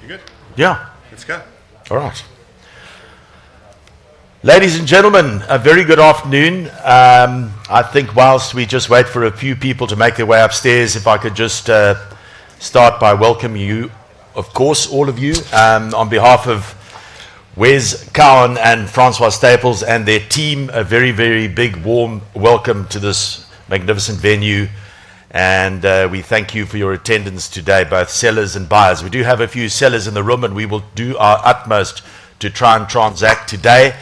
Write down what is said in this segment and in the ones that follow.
You good? Yeah. Let's go. All right. Ladies and gentlemen, a very good afternoon. I think whilst we just wait for a few people to make their way upstairs, if I could just start by welcoming you, of course, all of you, on behalf of Wes Cowan and Francois Staples and their team, a very, very big, warm welcome to this magnificent venue. And we thank you for your attendance today, both sellers and buyers. We do have a few sellers in the room, and we will do our utmost to try and transact today.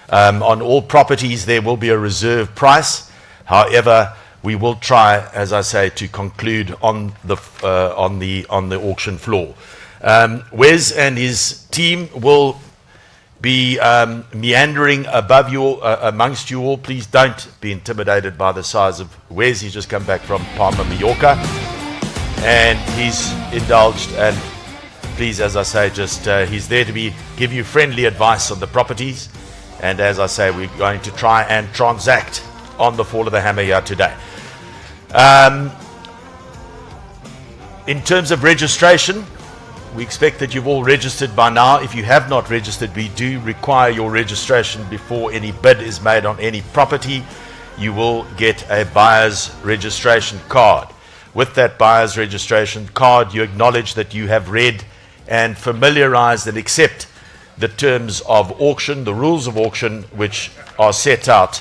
On all properties, there will be a reserve price. However, we will try, as I say, to conclude on the auction floor. Wes and his team will be meandering above you, amongst you all. Please don't be intimidated by the size of Wes. He's just come back from Palma, Mallorca, and he's indulged. And please, as I say, just he's there to give you friendly advice on the properties. And as I say, we're going to try and transact on the fall of the hammer here today. In terms of registration, we expect that you've all registered by now. If you have not registered, we do require your registration before any bid is made on any property. You will get a buyer's registration card. With that buyer's registration card, you acknowledge that you have read and familiarized and accept the terms of auction, the rules of auction, which are set out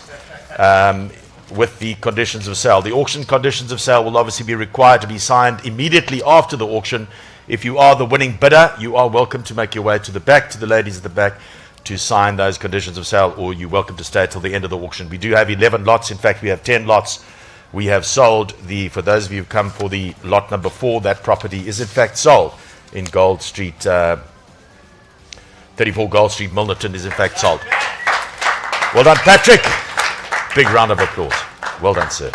with the conditions of sale. The auction conditions of sale will obviously be required to be signed immediately after the auction. If you are the winning bidder, you are welcome to make your way to the back, to the ladies at the back, to sign those conditions of sale, or you're welcome to stay till the end of the auction. We do have 11 lots. In fact, we have 10 lots. We have sold for those of you who come for the lot number 4, that property is in fact sold in Gold Street, 34 Gold Street, Milnerton is in fact sold. Well done, Patrick. Big round of applause. Well done, sir.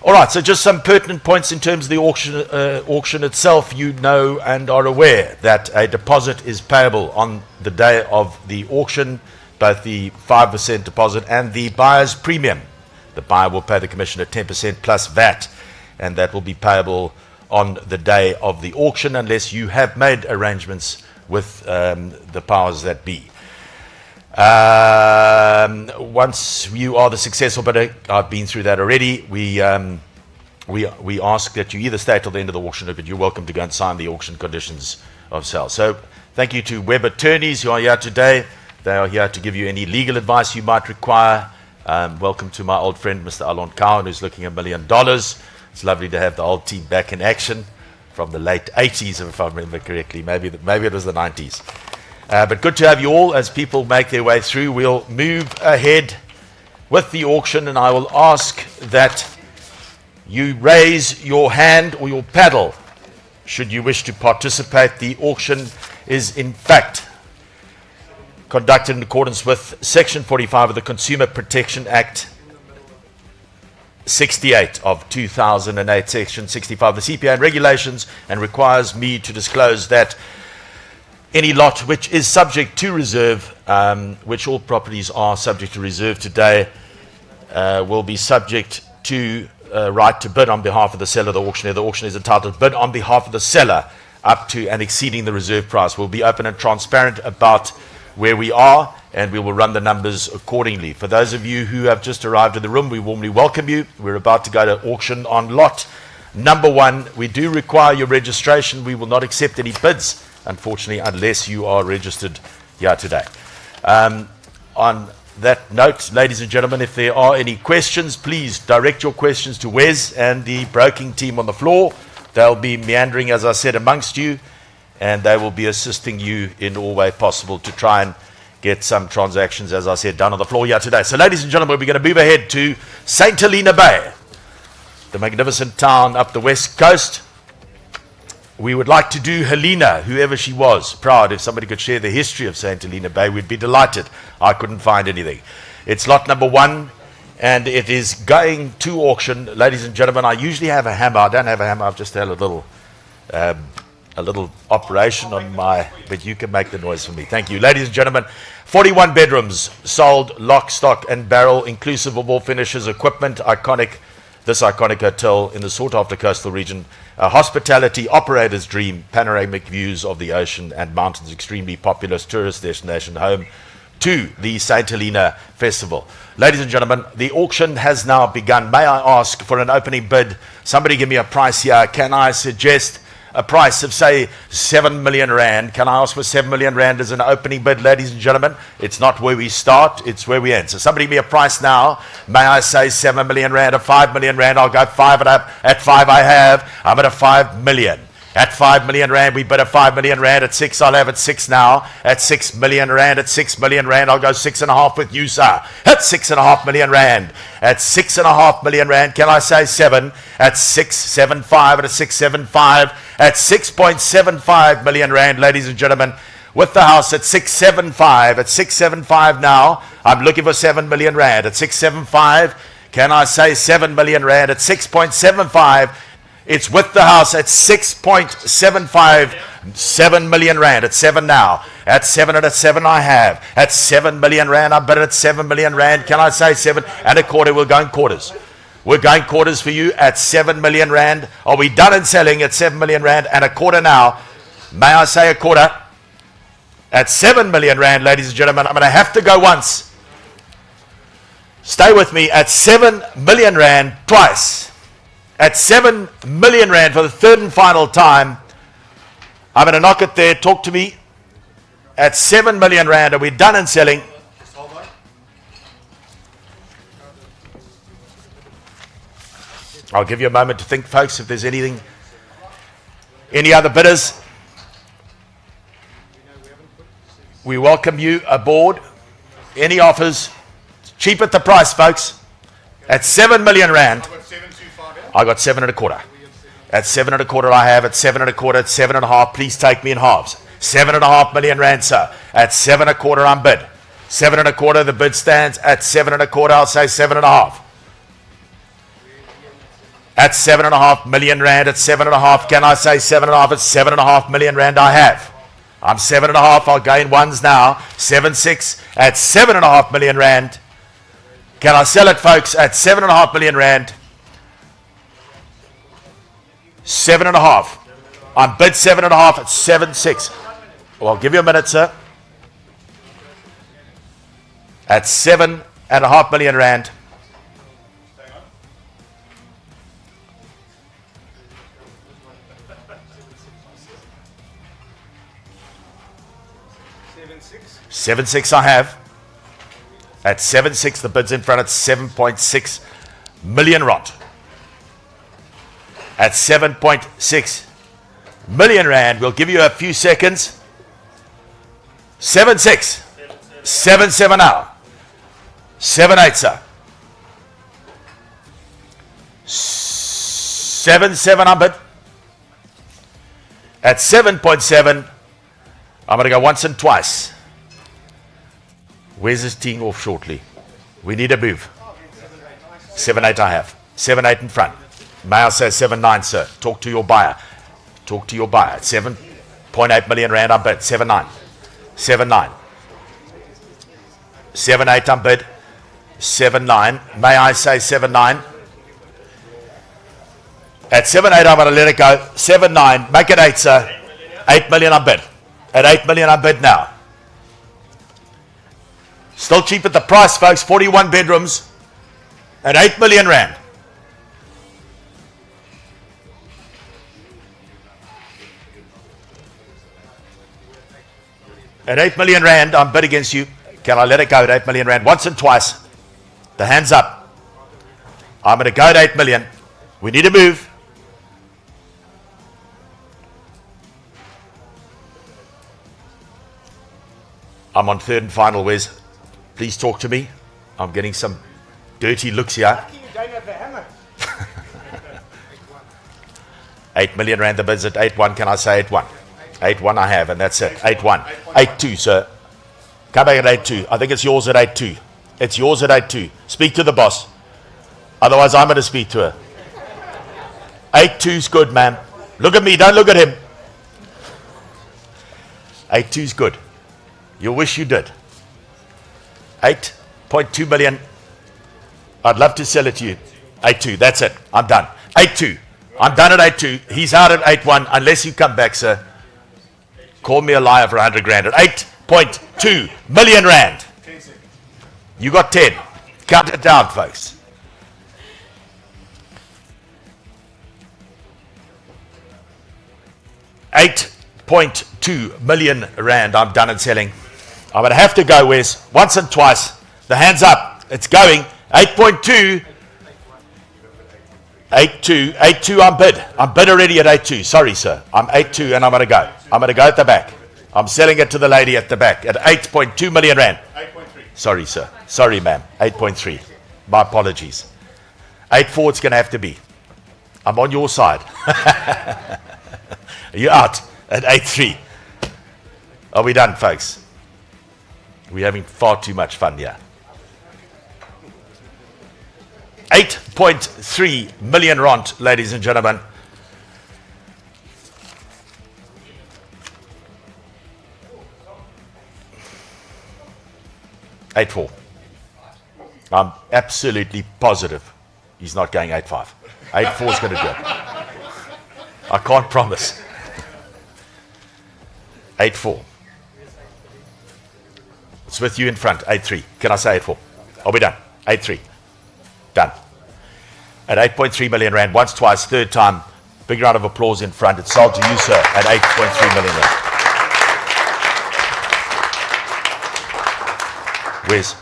All right, so just some pertinent points in terms of the auction itself. You know and are aware that a deposit is payable on the day of the auction, both the 5% deposit and the buyer's premium. The buyer will pay the commission at 10% plus VAT, and that will be payable on the day of the auction unless you have made arrangements with the powers that be. Once you are the successful bidder, I've been through that already, we ask that you either stay till the end of the auction, but you're welcome to go and sign the auction conditions of sale. So thank you to Web Attorneys who are here today. They are here to give you any legal advice you might require. Welcome to my old friend, Mr. Alon Cowan, who's looking $1 million. It's lovely to have the old team back in action from the late 80s, if I remember correctly. Maybe it was the 90s. But good to have you all as people make their way through. We'll move ahead with the auction, and I will ask that you raise your hand or your paddle should you wish to participate. The auction is in fact conducted in accordance with Section 45 of the Consumer Protection Act 68 of 2008, Section 65 of the CPA and regulations, and requires me to disclose that any lot which is subject to reserve, which all properties are subject to reserve today, will be subject to right to bid on behalf of the seller. The auction is entitled to bid on behalf of the seller up to and exceeding the reserve price. We'll be open and transparent about where we are, and we will run the numbers accordingly. For those of you who have just arrived in the room, we warmly welcome you. We're about to go to auction on lot number 1. We do require your registration. We will not accept any bids, unfortunately, unless you are registered here today. On that note, ladies and gentlemen, if there are any questions, please direct your questions to Wes and the broking team on the floor. They'll be meandering, as I said, amongst you, and they will be assisting you in all way possible to try and get some transactions, as I said, done on the floor here today. So, ladies and gentlemen, we're going to move ahead to St. Helena Bay, the magnificent town up the west coast. We would like to do Helena, whoever she was, proud. If somebody could share the history of St. Helena Bay, we'd be delighted. I couldn't find anything. It's lot number 1, and it is going to auction. Ladies and gentlemen, I usually have a hammer. I don't have a hammer. I've just had a little operation on my, but you can make the noise for me. Thank you. Ladies and gentlemen, 41 bedrooms, sold lock, stock, and barrel, inclusive of all finishes, equipment, iconic. this iconic hotel in the sought-after coastal region, a hospitality operator's dream, panoramic views of the ocean and mountains, extremely populous tourist destination, home to the St. Helena Festival. Ladies and gentlemen, the auction has now begun. May I ask for an opening bid? Somebody give me a price here. Can I suggest a price of, say, 7 million rand? Can I ask for 7 million rand as an opening bid, ladies and gentlemen? It's not where we start, it's where we end. So somebody give me a price now. May I say 7 million rand or 5 million rand? I'll go 5 and up. At 5 I have. I'm at a 5 million. At 5 million rand, we bid a 5 million rand. At 6, I'll have it 6 now. At 6 million rand, at 6 million rand, I'll go 6.5 with you, sir. At 6.5 million rand. At 6.5 million rand, can I say 7? At 6.75, at a 6.75, at 6.75 million rand, ladies and gentlemen, with the house at 6.75. At 6.75 now, I'm looking for 7 million rand. At 6.75, can I say 7 million rand? At 6.75, it's with the house at 6.75, 7 million rand. At 7 now. At 7 and at 7 I have. At 7 million rand, I bid at 7 million rand. Can I say 7 and a quarter? We're going quarters. We're going quarters for you at 7 million rand. Are we done in selling at 7 million rand and a quarter now? May I say a quarter? At 7 million rand, ladies and gentlemen, I'm going to have to go once. Stay with me. At 7 million rand twice. At 7 million rand for the third and final time. I'm going to knock it there. Talk to me. At 7 million rand, are we done in selling? I'll give you a moment to think, folks, if there's anything. Any other bidders? We welcome you aboard. Any offers? Cheap at the price, folks. At 7 million rand. I got 7 and a quarter. At 7 and a quarter I have. At 7 and a quarter, at 7.5. Please take me in halves. 7.5 million rand, sir. At 7 and a quarter I'm bid. 7 and a quarter the bid stands. At 7 and a quarter I'll say 7.5. At 7.5 million rand. At 7.5, can I say 7.5? At 7.5 million rand I have. I'm 7.5. I'll gain ones now. 7.6 at 7.5 million rand. Can I sell it, folks? At 7.5 million rand. 7.5. I'm bid 7.5 at 7.6. Well, I'll give you a minute, sir. At 7.5 million rand. Seven six I have. At 7.6, the bid's in front at 7.6 million rand. At 7.6 million rand, we'll give you a few seconds. 7.6. 7.7 now. 7.8, sir. 7.7 I'm bid. At 7.7, I'm going to go once and twice. Where's this teeing off shortly? We need a move. 7.8 I have. 7.8 in front. May I say 7.9, sir? Talk to your buyer. Talk to your buyer. 7.8 million rand I'm bid. 7.9. 7.9. 7.8 I'm bid. 7.9. May I say 7.9? At 7.8 I'm going to let it go. 7.9. Make it 8, sir. 8 million I'm bid. At 8 million I'm bid now. Still cheap at the price, folks. 41 bedrooms at 8 million rand. At 8 million rand, I'm bid against you. Can I let it go at 8 million rand? Once and twice. The hands up. I'm going to go at 8 million. We need to move. I'm on third and final. Where's? Please talk to me. I'm getting some dirty looks here. 8 million rand the bids at 8.1. Can I say 8.1? 8.1 I have, and that's it. 8.1. 8.2, sir. Come back at 8.2. I think it's yours at 8.2. It's yours at 8.2. Speak to the boss. Otherwise, I'm going to speak to her. 8.2's good, ma'am. Look at me. Don't look at him. 8.2's good. You'll wish you did. 8.2 million. I'd love to sell it to you. 8-2. That's it. I'm done. 8-2. I'm done at 8-2. He's out at 8-1 unless you come back, sir. Call me a liar for 100 grand at 8.2 million rand. You got 10. Cut it down, folks. 8.2 million rand. I'm done at selling. I'm going to have to go, Wes. Once and twice. The hands up. It's going. 8.2. 8.2. 8.2. I'm bid. I'm bid already at 8.2. Sorry, sir. I'm 8.2 and I'm going to go. I'm going to go at the back. I'm selling it to the lady at the back at 8.2 million rand. 8.3. Sorry, sir. Sorry, ma'am. 8.3. My apologies. 8.4 it's going to have to be. I'm on your side. You're out at 8.3. Are we done, folks? We're having far too much fun here. 8.3 million rand, ladies and gentlemen. $8.4. I'm absolutely positive he's not going 8.5. 8.4 is going to do it. I can't promise. 8.4. It's with you in front. 8.3. Can I say 8.4? Are we done? 8.3. Done. At 8.3 million rand, once, twice, third time. Big round of applause in front. It's sold to you, sir, at 8.3 million rand. Where's?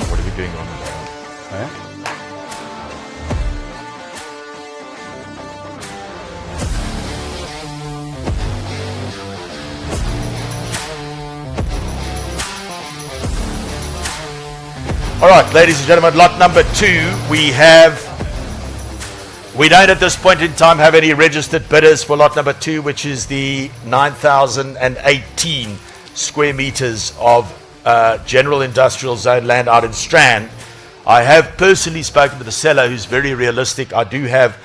What are we doing on this? All right, ladies and gentlemen, lot number 2, we don't at this point in time have any registered bidders for lot number 2, which is the 9,018 square meters of general industrial zone land out in Strand. I have personally spoken to the seller, who's very realistic. I do have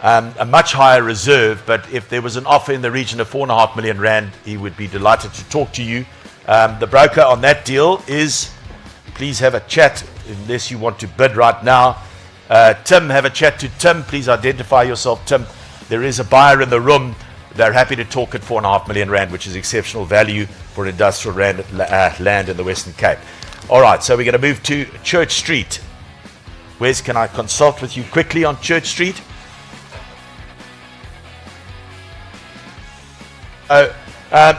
a much higher reserve, but if there was an offer in the region of 4.5 million rand, he would be delighted to talk to you. The broker on that deal is... Please have a chat unless you want to bid right now. Tim, have a chat to Tim. Please identify yourself, Tim. There is a buyer in the room. They're happy to talk at 4.5 million rand, which is exceptional value for industrial land in the Western Cape. All right, so we're going to move to Church Street. Wes, can I consult with you quickly on Church Street?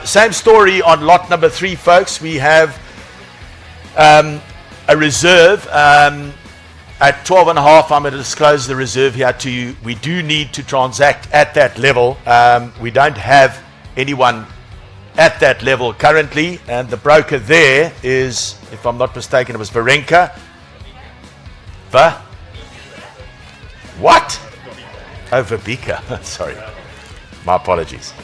Same story on lot number 3, folks. We have a reserve at 12.5. I'm going to disclose the reserve here to you. We do need to transact at that level. We don't have anyone at that level currently, and the broker there is, if I'm not mistaken, it was Varenka. What? Oh, Vabika. Sorry. My apologies.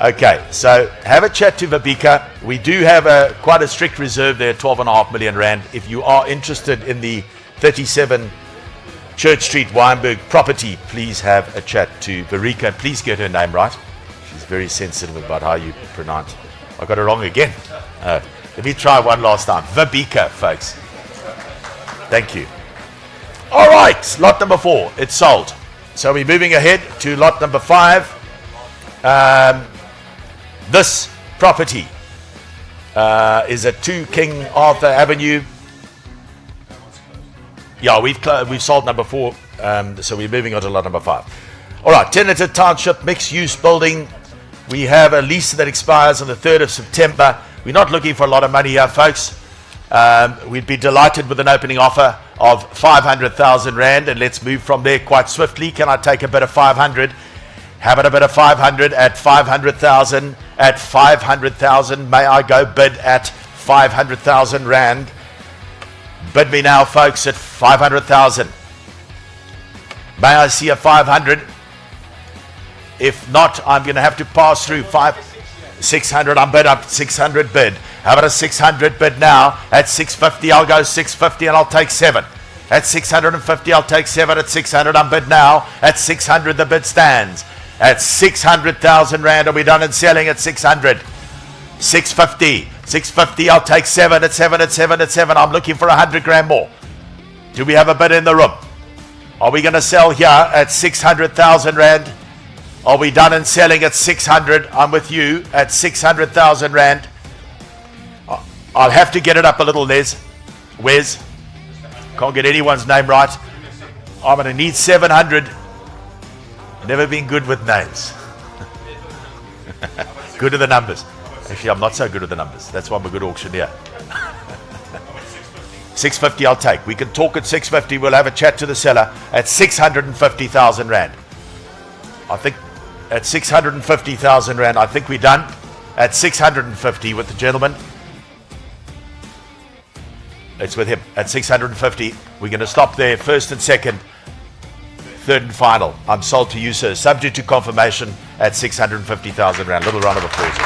Okay, so have a chat to Vabika. We do have quite a strict reserve there, 12.5 million rand. If you are interested in the 37 Church Street, Wynberg property, please have a chat to Varika. Please get her name right. She's very sensitive about how you pronounce. I got it wrong again. Let me try one last time. Vabika, folks. Thank you. All right, lot number 4. It's sold. So we're moving ahead to lot number 5. This property is at 2 King Arthur Avenue. Yeah, we've sold number 4, so we're moving on to lot number 5. All right, tenanted township, mixed-use building. We have a lease that expires on the 3rd of September. We're not looking for a lot of money here, folks. We'd be delighted with an opening offer of 500,000 rand, and let's move from there quite swiftly. Can I take a bit of 500? How about a bit of 500 at 500,000? At 500,000, may I go bid at 500,000 rand? Bid me now, folks, at 500,000. May I see a 500? If not, I'm going to have to pass through 600. I'm bid up 600 bid. How about a 600 bid now? At 650, I'll go 650 and I'll take 7. At 650, I'll take 7. At 600, I'm bid now. At 600, the bid stands. At 600,000 rand, are we done in selling at 600? 650. 650, I'll take 7 at 7 at 7 at 7. I'm looking for 100 grand more. Do we have a bid in the room? Are we going to sell here at 600,000 rand? Are we done in selling at 600? I'm with you at 600,000 rand. I'll have to get it up a little, Les. Wes? Can't get anyone's name right. I'm going to need 700. Never been good with names. Good at the numbers. Actually, I'm not so good at the numbers. That's why I'm a good auctioneer. 650 I'll take. We can talk at 650. We'll have a chat to the seller at 650,000 rand. I think at 650,000 rand, I think we're done. At 650 with the gentleman. It's with him. At 650, we're going to stop there. First and second. Third and final. I'm sold to you, sir. Subject to confirmation at 650,000 rand. Little round of applause.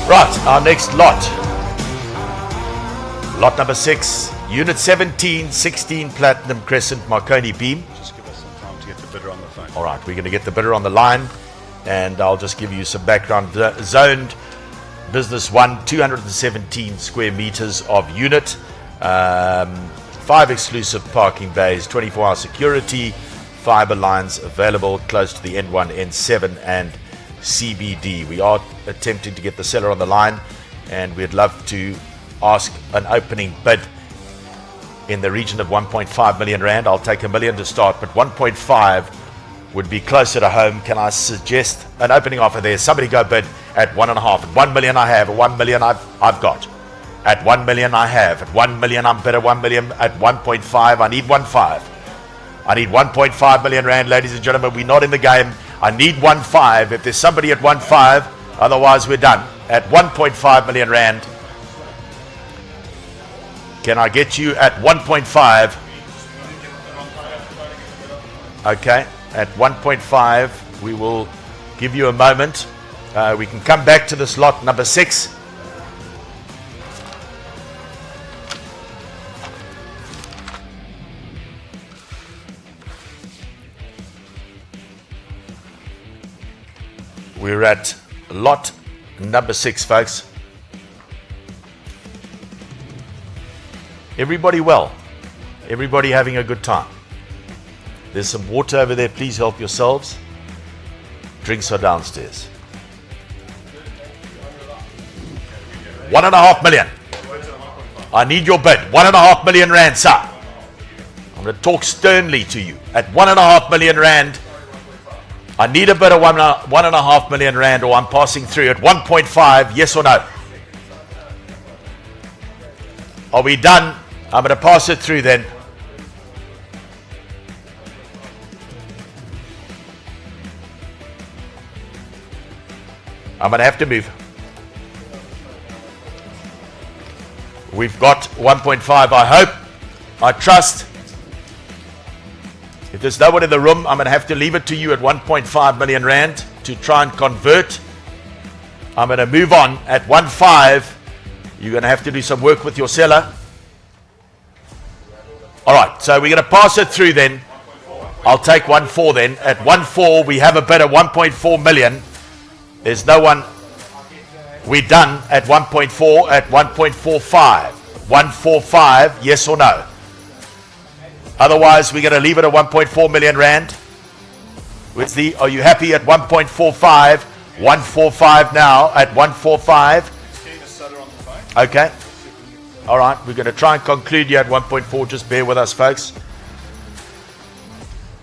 Right, our next lot. Lot number 6, Unit 17, 16 Platinum Crescent Marconi Beam. Just give us some time to get the bidder on the phone. All right, we're going to get the bidder on the line, and I'll just give you some background. Zoned Business 1, 217 square meters of unit, 5 exclusive parking bays, 24-hour security, fiber lines available close to the N1, N7, and CBD. We are attempting to get the seller on the line, and we'd love to ask an opening bid in the region of 1.5 million rand. I'll take $1 million to start, but 1.5 would be closer to home. Can I suggest an opening offer there? Somebody go bid at 1.5. At 1 million I have. At 1 million I've got. At 1 million I have. At 1 million I'm better. 1 million at 1.5. I need 1.5. I need 1.5 million rand, ladies and gentlemen. We're not in the game. I need 1.5. If there's somebody at 1.5, otherwise we're done. At 1.5 million rand. Can I get you at 1.5? Okay, at 1.5, we will give you a moment. We can come back to this lot number 6. We're at lot number 6, folks. Everybody well? Everybody having a good time? There's some water over there. Please help yourselves. Drinks are downstairs. 1.5 million. I need your bid. 1.5 million rand, sir. I'm going to talk sternly to you. At 1.5 million rand, I need a bid of 1.5 million rand, or I'm passing through at 1.5. Yes or no? Are we done? I'm going to pass it through then. I'm going to have to move. We've got 1.5. I hope, I trust. If there's no one in the room, I'm going to have to leave it to you at 1.5 million rand to try and convert. I'm going to move on at 1.5. You're going to have to do some work with your seller. All right, so we're going to pass it through then. I'll take 1.4 then. At 1.4, we have a bid of 1.4 million. There's no one. We're done at 1.4, at 1.45. 1.45, yes or no? Otherwise, we're going to leave it at 1.4 million rand. Are you happy at 1.45? 1.45 now at 1.45. Okay. All right, we're going to try and conclude you at 1.4. Just bear with us, folks.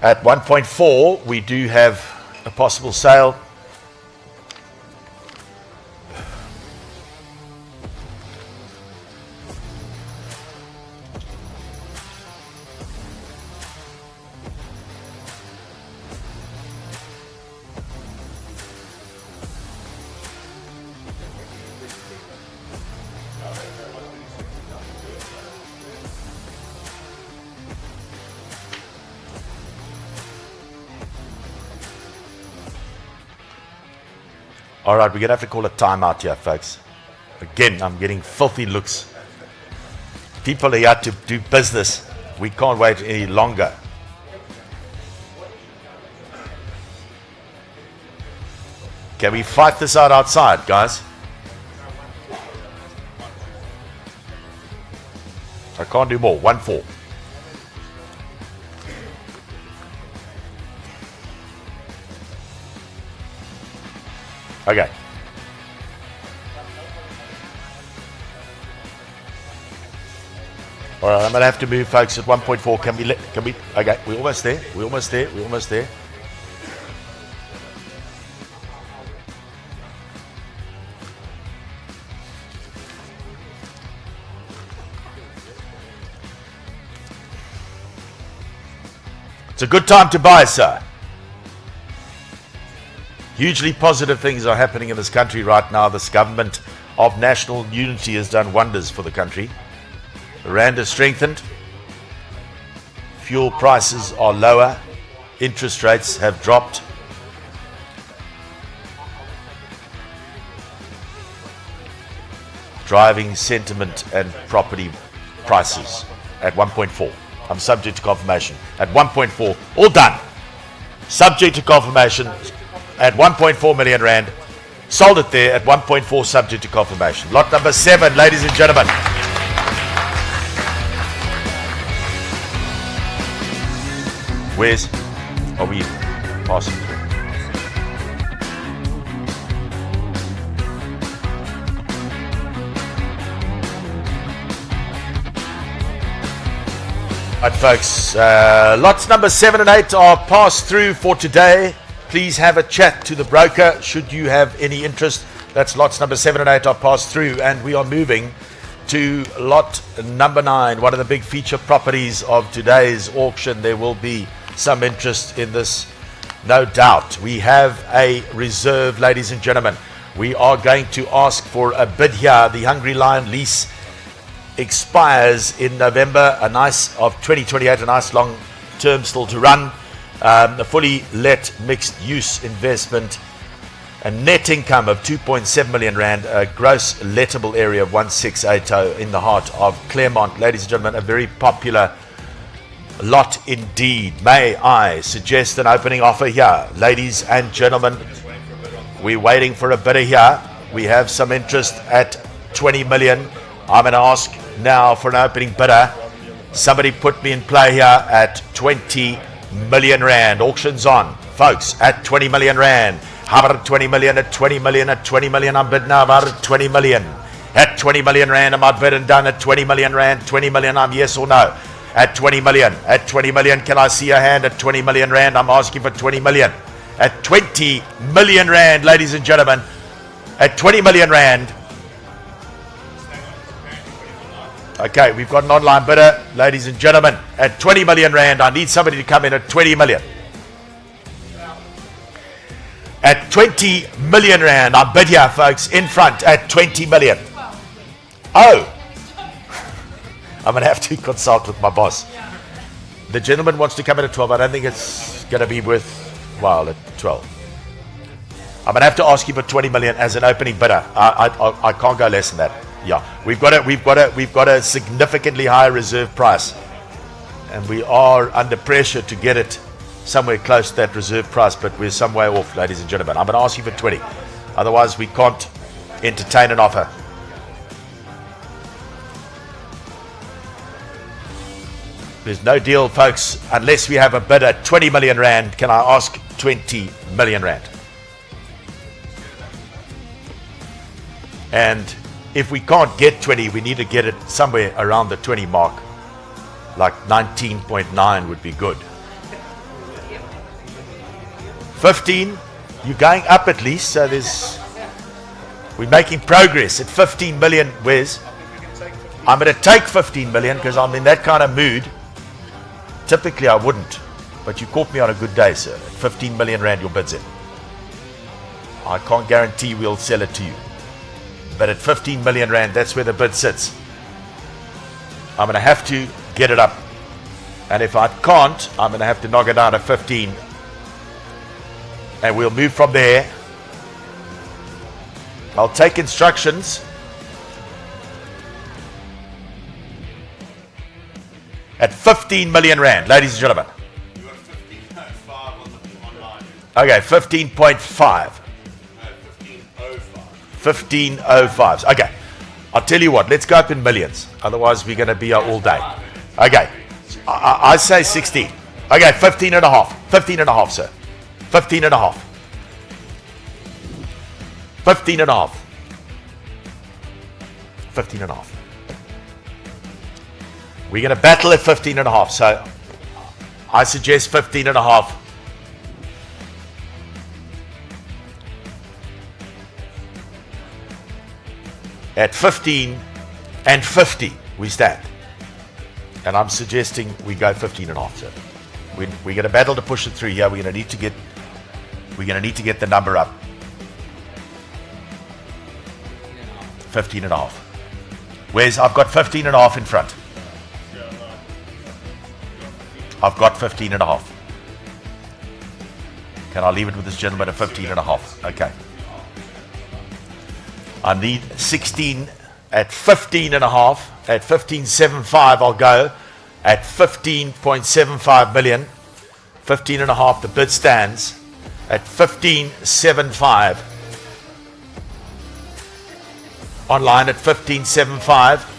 At 1.4, we do have a possible sale. All right, we're going to have to call a timeout here, folks. Again, I'm getting filthy looks. People are here to do business. We can't wait any longer. Can we fight this out outside, guys? I can't do more. 1-4. Okay. All right, I'm going to have to move, folks, at 1.4. Can we, okay, we're almost there. We're almost there. It's a good time to buy, sir. Hugely positive things are happening in this country right now. This government of national unity has done wonders for the country. The rand has strengthened. Fuel prices are lower. Interest rates have dropped. Driving sentiment and property prices at 1.4. I'm subject to confirmation at 1.4. All done. Subject to confirmation at 1.4 million rand. Sold it there at 1.4 subject to confirmation. Lot number 7, ladies and gentlemen. Where's are we passing through? Right, folks, lots number 7 and 8 are passed through for today. Please have a chat to the broker should you have any interest. That's lots number 7 and 8 are passed through, and we are moving to lot number 9, one of the big feature properties of today's auction. There will be some interest in this, no doubt. We have a reserve, ladies and gentlemen. We are going to ask for a bid here. The Hungry Lion lease expires in November, of 2028, a nice long term still to run. A fully let mixed use investment, a net income of 2.7 million rand, a gross lettable area of 1680 in the heart of Claremont. Ladies and gentlemen, a very popular lot indeed. May I suggest an opening offer here? Ladies and gentlemen, we're waiting for a bidder here. We have some interest at 20 million. I'm going to ask now for an opening bidder. Somebody put me in play here at 20 million rand. Auctions on, folks, at 20 million rand. How about 20 million, at 20 million, at 20 million? I'm bidding now about 20 million. At 20 million rand, am I bid and done at 20 million rand? 20 million, I'm yes or no? At 20 million, at 20 million, can I see a hand at 20 million rand? I'm asking for 20 million. At 20 million rand, ladies and gentlemen, at 20 million rand. Okay, we've got an online bidder, ladies and gentlemen, at 20 million rand. I need somebody to come in at 20 million. At 20 million rand, I bid here, folks, in front at 20 million. Oh, I'm going to have to consult with my boss. The gentleman wants to come in at 12. I don't think it's going to be worthwhile at 12. I'm going to have to ask you for 20 million as an opening bidder. I can't go less than that. Yeah, we've got a significantly higher reserve price, and we are under pressure to get it somewhere close to that reserve price, but we're some way off, ladies and gentlemen. I'm going to ask you for 20. Otherwise, we can't entertain an offer. There's no deal, folks, unless we have a bid at 20 million rand. Can I ask 20 million rand? And if we can't get 20, we need to get it somewhere around the 20 mark. Like 19.9 would be good. 15, you're going up at least, so we're making progress at 15 million. Where's? I'm going to take 15 million because I'm in that kind of mood. Typically I wouldn't, but you caught me on a good day, sir. At 15 million rand your bid's in. I can't guarantee we'll sell it to you, but at 15 million rand, that's where the bid sits. I'm going to have to get it up, and if I can't, I'm going to have to knock it down to 15, and we'll move from there. I'll take instructions. At 15 million rand, ladies and gentlemen. You got 15.5 on the online. Okay, 15.5. 1505. Okay. I'll tell you what, let's go up in millions. Otherwise, we're going to be here all day. Okay. I say 16. Okay, 15 and a half. 15 and a half, sir. 15 and a half. 15 and a half. 15 and a half. We're going to battle at 15 and a half. So I suggest 15 and a half. At 15 and 50, we stand. And I'm suggesting we go 15 and a half, sir. We're going to battle to push it through here. We're going to need to get the number up. 15 and a half. Where's I've got 15 and a half in front. I've got 15 and a half. Can I leave it with this gentleman at 15 and a half? Okay. I need 16 at 15 and a half. At 15.75 I'll go. At 15.75 million. 15 and a half, the bid stands. At 15.75. Online at 15.75.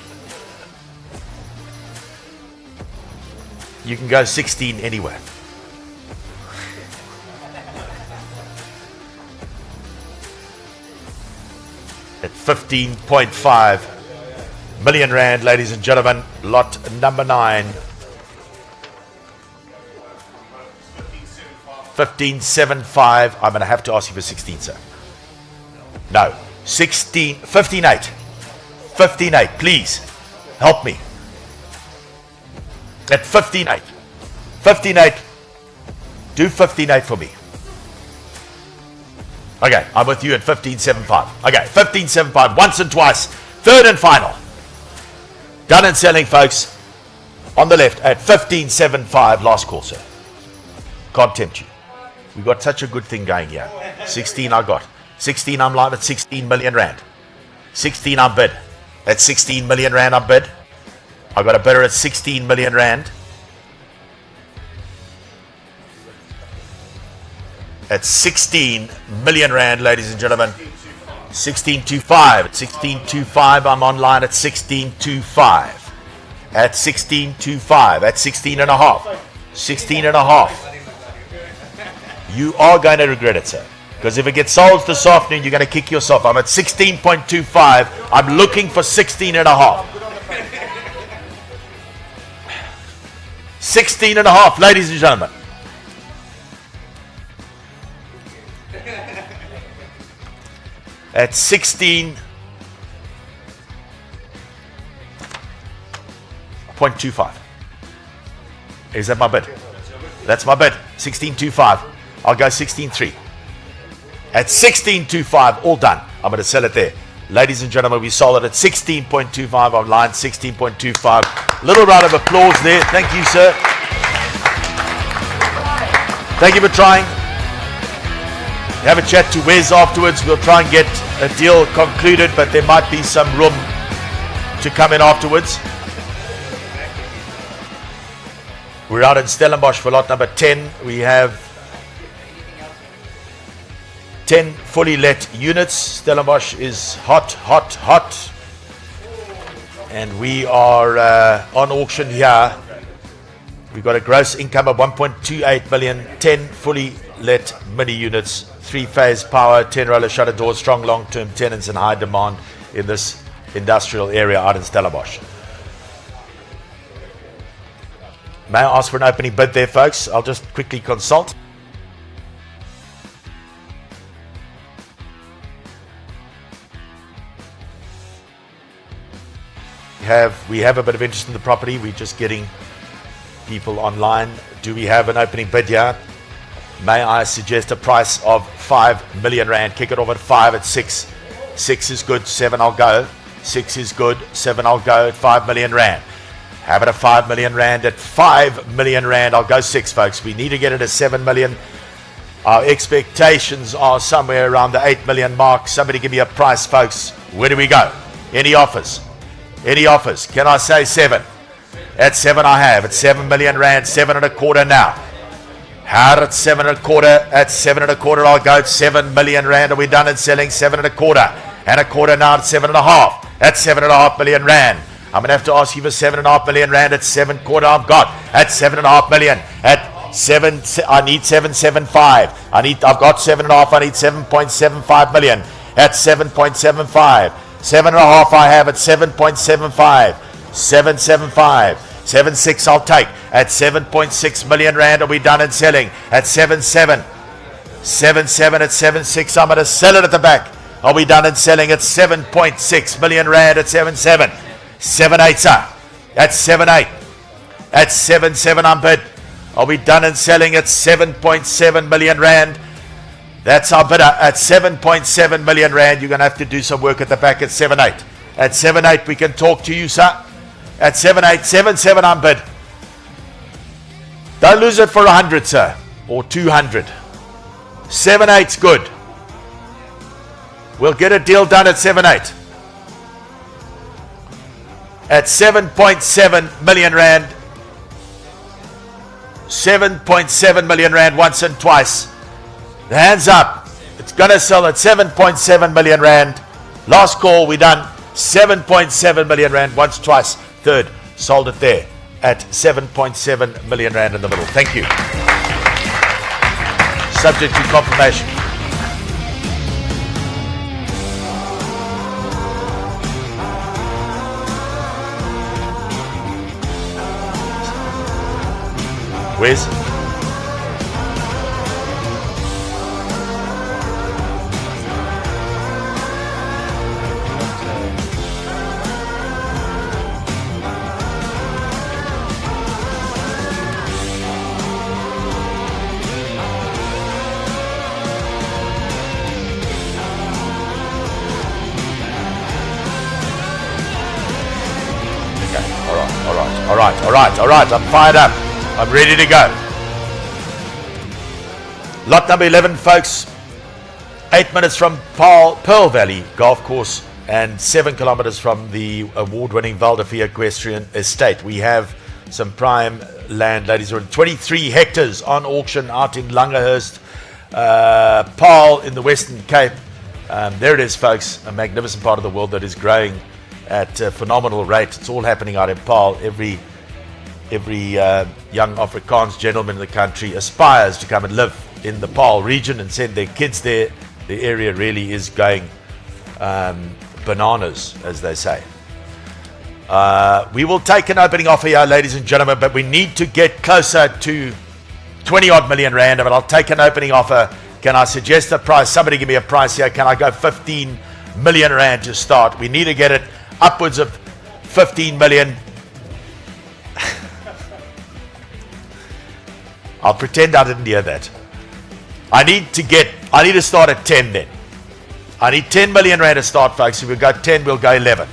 You can go 16 anywhere. At 15.5 million rand, ladies and gentlemen, lot number 9. 15.75. I'm going to have to ask you for 16, sir. No. 16, 15.8. 15.8, please. Help me. At 15.8. 15.8. Do 15.8 for me. Okay, I'm with you at 15.75. Okay, 15.75, once and twice. Third and final. Done and selling, folks. On the left at 15.75, last call, sir. Can't tempt you. We've got such a good thing going here. 16 I got. 16 I'm live at 16 million rand. 16 I'm bid. At 16 million rand I'm bid. I got a bidder at 16 million rand. At 16 million rand, ladies and gentlemen. 16.25. At 16.25 I'm online at 16.25. At 16.25. At 16 and a half. 16 and a half. You are going to regret it, sir. Because if it gets sold this afternoon, you're going to kick yourself. I'm at 16.25. I'm looking for 16 and a half. 16 and a half, ladies and gentlemen. At 16.25. Is that my bid? That's my bid. 16.25. I'll go 16.3. At 16.25, all done. I'm going to sell it there. Ladies and gentlemen, we sold it at 16.25 online, 16.25. Little round of applause there. Thank you, sir. Thank you for trying. Have a chat to Wes afterwards. We'll try and get a deal concluded, but there might be some room to come in afterwards. We're out in Stellenbosch for lot number 10. We have 10 fully let units. Stellenbosch is hot, hot, hot. And we are on auction here. We've got a gross income of 1.28 million, 10 fully let mini units, 3-phase power, 10 roller shutter doors, strong long-term tenants and high demand in this industrial area out in Stellenbosch. May I ask for an opening bid there, folks? I'll just quickly consult. We have a bit of interest in the property. We're just getting people online. Do we have an opening bid here? May I suggest a price of 5 million rand? Kick it off at 5, at 6. 6 is good, 7 I'll go. 6 is good, 7 I'll go at 5 million rand. Have it at 5 million rand. At 5 million rand, I'll go 6, folks. We need to get it at 7 million. Our expectations are somewhere around the 8 million mark. Somebody give me a price, folks. Where do we go? Any offers? Any offers? Can I say 7? At 7 I have. At 7 million rand, 7 and a quarter now. How at 7 and a quarter? At 7 and a quarter I'll go. 7 million rand. Are we done at selling? 7 and a quarter. and a quarter now at 7.5. That's 7.5 million rand. I'm going to have to ask you for 7.5 million rand at 7 quarter. I've got at 7.5 million at 7. I need 7.75. I've got 7.5. I need 7.75 million at 7.75. 7.5 I have at 7.75. 7.75. 7.6 I'll take at 7.6 million rand. Are we done in selling at 7.7? 7.7 at 7.6. I'm going to sell it at the back. Are we done in selling at 7.6 million rand at 7.7? 7.8 sir. At 7.8. At 7.7 I'm bid. Are we done in selling at 7.7 million rand? That's our bidder at 7.7 million rand. You're going to have to do some work at the back at 7.8. At 7.8 we can talk to you, sir. At 7.8, 7.7 I'm bid. Don't lose it for 100, sir, or 200. 7.8's good. We'll get a deal done at 7.8. At 7.7 million rand. 7.7 million rand once and twice. The hands up. It's going to sell at 7.7 million rand. Last call, we done 7.7 million rand once, twice. Third, sold it there at 7.7 million rand in the middle. Thank you. Subject to confirmation. Where's? All right. I'm fired up. I'm ready to go. Lot number 11, folks. 8 minutes from Pearl Valley Golf Course and 7 kilometers from the award-winning Valdefia Equestrian Estate. We have some prime land, ladies and gentlemen. 23 hectares on auction out in Langerhurst, Paarl in the Western Cape. There it is, folks. A magnificent part of the world that is growing at a phenomenal rate. It's all happening out in Paarl. Every young Afrikaans gentleman in the country aspires to come and live in the Paarl region and send their kids there. The area really is going bananas, as they say. We will take an opening offer here, ladies and gentlemen, but we need to get closer to 20 odd million rand. But I'll take an opening offer. Can I suggest a price? Somebody give me a price here. Can I go 15 million rand to start? We need to get it upwards of 15 million. I'll pretend I didn't hear that. I need to start at 10 then. I need 10 million rand to start, folks. If we go 10, we'll go 11.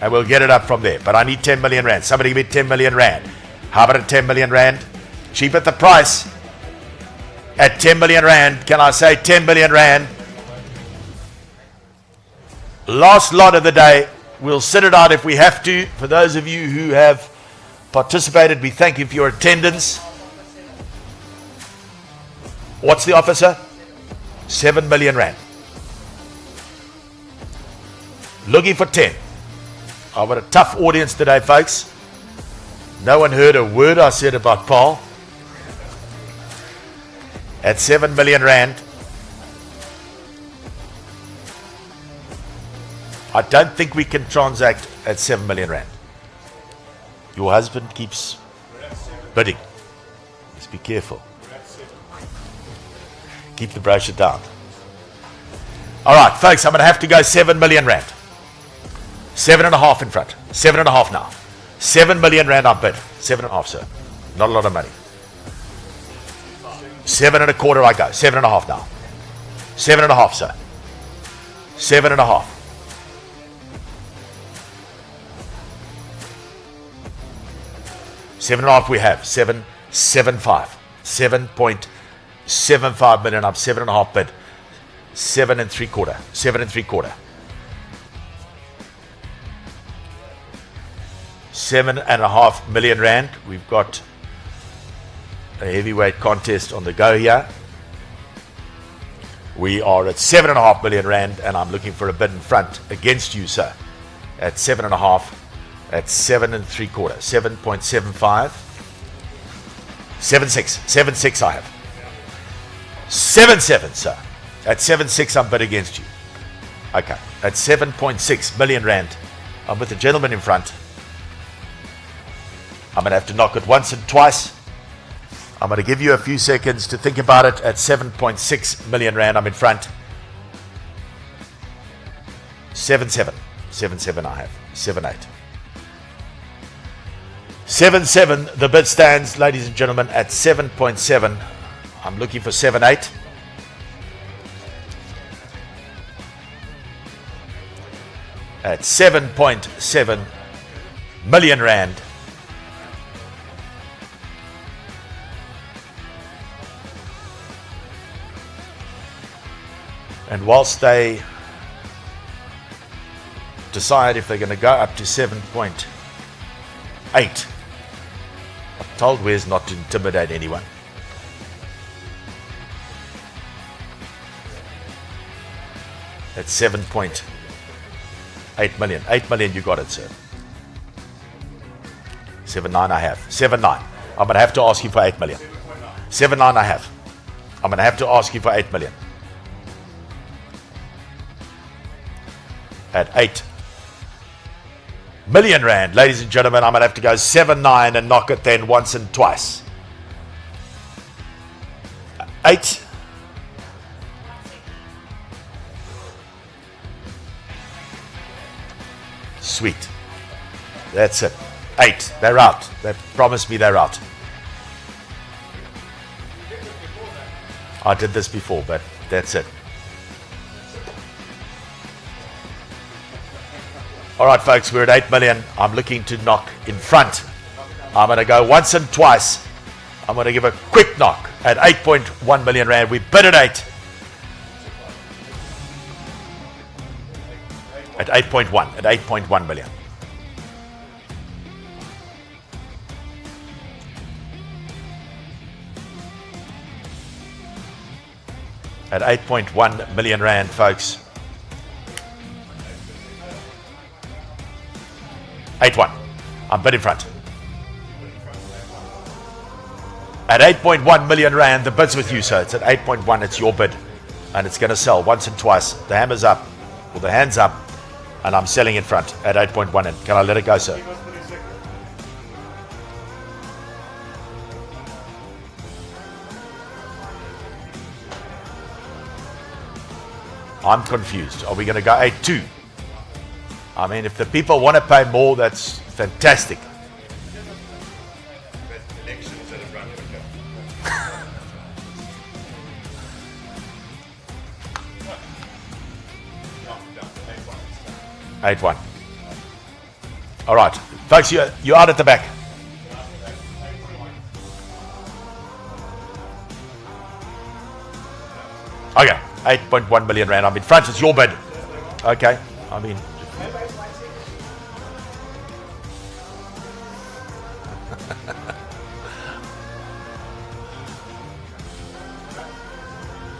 And we'll get it up from there. But I need 10 million rand. Somebody give me 10 million rand. How about at 10 million rand? Cheap at the price. At 10 million rand. Can I say 10 million rand? Last lot of the day. We'll sit it out if we have to. For those of you who have participated, we thank you for your attendance. What's the offer, sir? 7 million rand. Looking for 10. I've got a tough audience today, folks. No one heard a word I said about Paarl. At 7 million rand. I don't think we can transact at 7 million rand. Your husband keeps bidding. Just be careful. Keep the brochure down. All right, folks, I'm going to have to go 7 million rand. 7.5 in front. 7.5 now. 7 million rand I bid. 7.5, sir. Not a lot of money. 7.25 I go. 7.5 now. 7.5, sir. 7.5. 7.5 we have. 7.75. 7.75 million up. 7.5 bid. 7.75. 7.75. 7.5 million rand. We've got a heavyweight contest on the go here. We are at 7.5 million rand, and I'm looking for a bid in front against you, sir. At 7.5, at 7.75, 7.75, 7.6, 7.6 I have. 7.7, sir. At 7.6, I'm bid against you. Okay, at 7.6 million rand, I'm with the gentleman in front. I'm going to have to knock it once and twice. I'm going to give you a few seconds to think about it. At 7.6 million rand, I'm in front. 7.7. 7.7 I have. 7.8. 7.7, the bid stands, ladies and gentlemen, at 7.7. I'm looking for 7.8. At 7.7 million rand. And whilst they decide if they're going to go up to 7.8, I'm told Wes not to intimidate anyone. At 7.8 million. 8 million, you got it, sir. 7.9 I have. 7.9. I'm going to have to ask you for 8 million. 7.9 I have. I'm going to have to ask you for 8 million. At 8 million rand, ladies and gentlemen, I'm going to have to go 7.9 and knock it then once and twice. 8. Sweet. That's it. 8. They're out. They promised me they're out. I did this before, but that's it. All right, folks, we're at 8 million. I'm looking to knock in front. I'm going to go once and twice. I'm going to give a quick knock at 8.1 million rand. We bid at 8. At 8.1. At 8.1 million. At 8.1 million rand, folks. 8.1. I'm bid in front. At 8.1 million rand, the bid's with you, sir. It's at 8.1. It's your bid. And it's going to sell once and twice. The hammer's up, or the hand's up, and I'm selling in front at 8.1. And can I let it go, sir? I'm confused. Are we going to go 8.2? I mean, if the people want to pay more, that's fantastic. Eight one. All right, folks, you're out at the back. Okay, 8.1 million rand. I'm in front. It's your bid. Okay, I mean.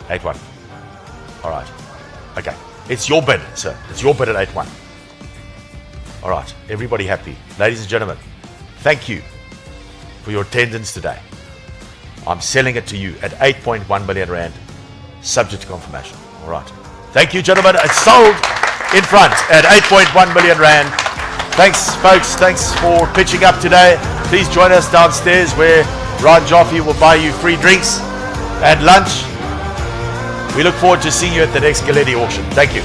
8.1. All right. Okay. It's your bid, sir. It's your bid at 8.1. All right. Everybody happy. Ladies and gentlemen, thank you for your attendance today. I'm selling it to you at 8.1 million rand, subject to confirmation. All right. Thank you, gentlemen. It's sold in front at 8.1 million rand. Thanks, folks. Thanks for pitching up today. Please join us downstairs where Ryan Joffe will buy you free drinks and lunch. We look forward to seeing you at the next Galetti auction. Thank you.